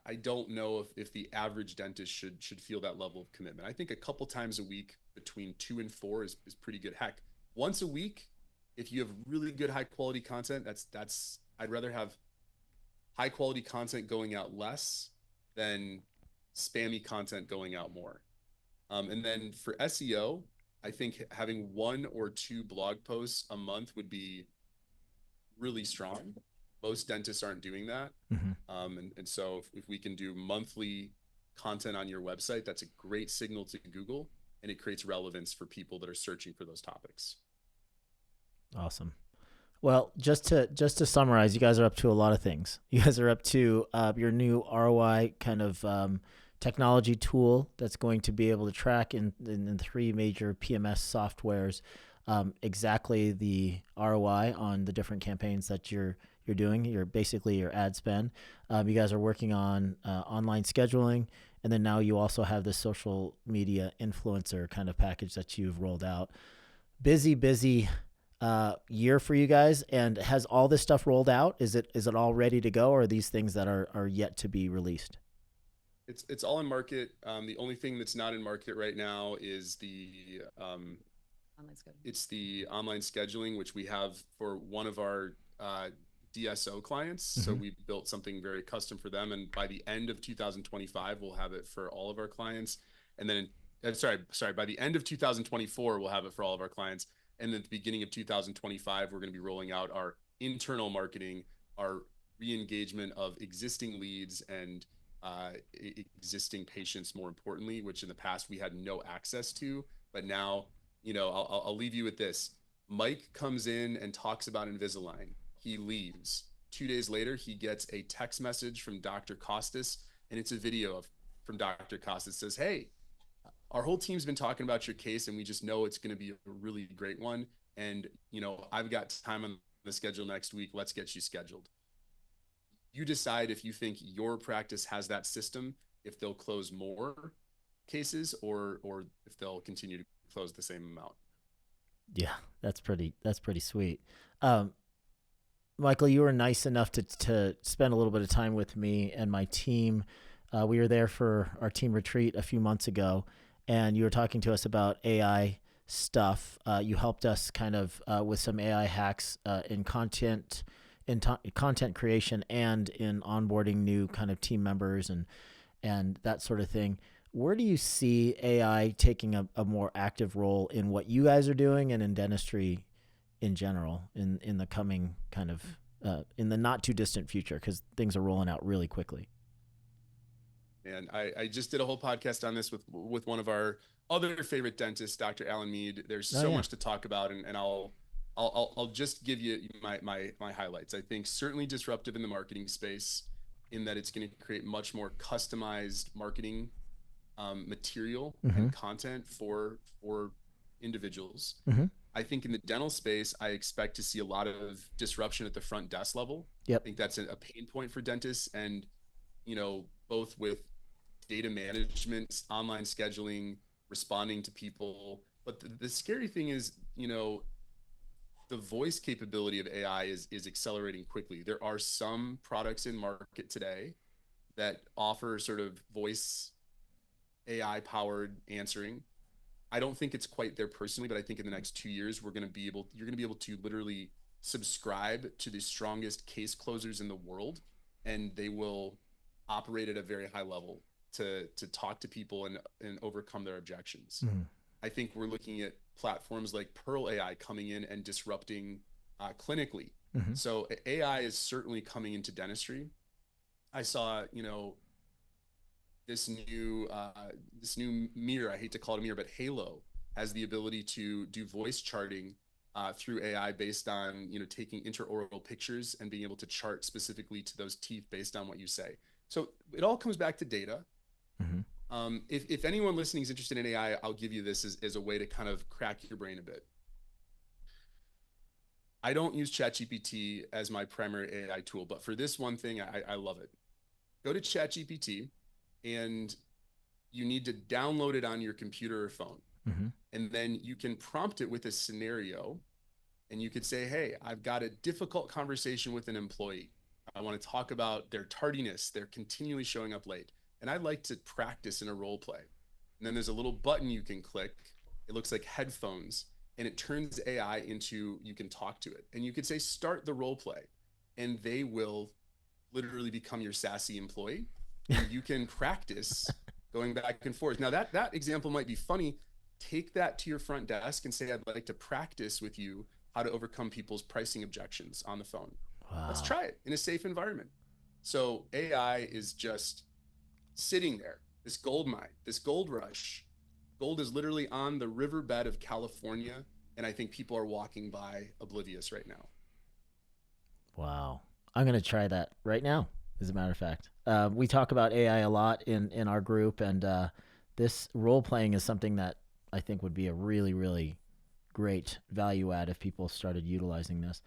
[SPEAKER 4] I don't know if the average dentist should feel that level of commitment. I think a couple times a week between 2 and 4 is pretty good. Heck, once a week, if you have really good high quality content, that's I'd rather have high quality content going out less than spammy content going out more. And then for SEO, I think having 1 or 2 blog posts a month would be really strong. Most dentists aren't doing that.
[SPEAKER 2] Mm-hmm.
[SPEAKER 4] And so if we can do monthly content on your website, that's a great signal to Google, and it creates relevance for people that are searching for those topics.
[SPEAKER 2] Awesome. Well, just to summarize, you guys are up to a lot of things. You guys are up to your new ROI kind of technology tool that's going to be able to track in 3 major PMS softwares exactly the ROI on the different campaigns that you're doing. You're basically your ad spend. You guys are working on online scheduling, and then now you also have this social media influencer kind of package that you've rolled out. Busy year for you guys. And has all this stuff rolled out? Is it all ready to go, or are these things that are yet to be released?
[SPEAKER 4] It's all in market. The only thing that's not in market right now is the
[SPEAKER 3] Online scheduling.
[SPEAKER 4] it's the online scheduling, which we have for one of our DSO clients. So we built something very custom for them, and by the end of 2025, we'll have it for all of our clients. And then, by the end of 2024, we'll have it for all of our clients. And then at the beginning of 2025, we're going to be rolling out our internal marketing, our re-engagement of existing leads and existing patients, more importantly, which in the past we had no access to. But now, I'll leave you with this. Mike comes in and talks about Invisalign. He leaves. 2 days later, he gets a text message from Dr. Costas, and it's a video from Dr. Costas. It says, "Hey, our whole team's been talking about your case, and we just know it's going to be a really great one. And, I've got time on the schedule next week. Let's get you scheduled." You decide if you think your practice has that system, if they'll close more cases or if they'll continue to close the same amount.
[SPEAKER 2] Yeah, that's pretty sweet. Michael, you were nice enough to spend a little bit of time with me and my team. We were there for our team retreat a few months ago, and you were talking to us about AI stuff. You helped us kind of with some AI hacks in content creation and in onboarding new kind of team members and that sort of thing. Where do you see AI taking a more active role in what you guys are doing and in dentistry in general in the coming kind of in the not too distant future, because things are rolling out really quickly?
[SPEAKER 4] And I just did a whole podcast on this with one of our other favorite dentists, Dr. Alan Mead. There's so much to talk about, and I'll just give you my highlights. I think certainly disruptive in the marketing space, in that it's going to create much more customized marketing material and content for individuals. I think in the dental space, I expect to see a lot of disruption at the front desk level.
[SPEAKER 2] Yep.
[SPEAKER 4] I think that's a pain point for dentists, and both with data management, online scheduling, responding to people. But the scary thing is, the voice capability of AI is accelerating quickly. There are some products in market today that offer sort of voice AI powered answering. I don't think it's quite there personally, but I think in the next 2 years, you're going to be able to literally subscribe to the strongest case closers in the world, and they will operate at a very high level to talk to people and overcome their objections. I think we're looking at platforms like Pearl AI coming in and disrupting clinically. So AI is certainly coming into dentistry. I saw, this new mirror, I hate to call it a mirror, but Halo has the ability to do voice charting through AI based on, taking intraoral pictures and being able to chart specifically to those teeth based on what you say. So it all comes back to data. If anyone listening is interested in AI, I'll give you this as a way to kind of crack your brain a bit. I don't use ChatGPT as my primary AI tool, but for this one thing, I love it. Go to ChatGPT, and you need to download it on your computer or phone. And then you can prompt it with a scenario, and you could say, "Hey, I've got a difficult conversation with an employee. I want to talk about their tardiness. They're continually showing up late, and I'd like to practice in a role play." And then there's a little button you can click. It looks like headphones, and it turns AI into, you can talk to it. And you could say, "Start the role play," and they will literally become your sassy employee. And you can practice going back and forth. Now that example might be funny. Take that to your front desk and say, "I'd like to practice with you how to overcome people's pricing objections on the phone." Wow. Let's try it in a safe environment. So AI is just sitting there, this gold mine, this gold rush. Gold is literally on the riverbed of California, and I think people are walking by oblivious right now.
[SPEAKER 2] Wow. I'm going to try that right now, as a matter of fact. We talk about AI a lot in our group, and this role playing is something that I think would be a really, really great value add if people started utilizing this.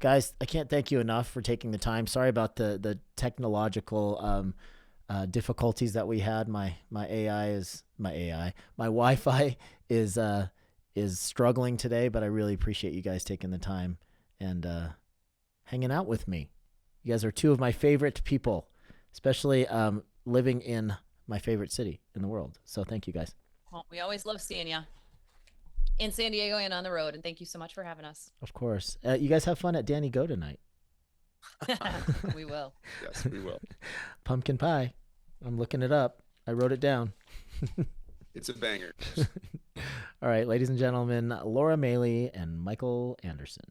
[SPEAKER 2] Guys, I can't thank you enough for taking the time. Sorry about the technological difficulties that we had. My Wi-Fi is struggling today, but I really appreciate you guys taking the time and hanging out with me. You guys are two of my favorite people, especially living in my favorite city in the world. So thank you guys.
[SPEAKER 3] Well, we always love seeing you in San Diego and on the road. And thank you so much for having us.
[SPEAKER 2] Of course. You guys have fun at Danny Go tonight.
[SPEAKER 3] We will.
[SPEAKER 4] Yes, we will.
[SPEAKER 2] Pumpkin pie. I'm looking it up. I wrote it down.
[SPEAKER 4] It's a banger.
[SPEAKER 2] All right, ladies and gentlemen, Laura Maly and Michael Anderson.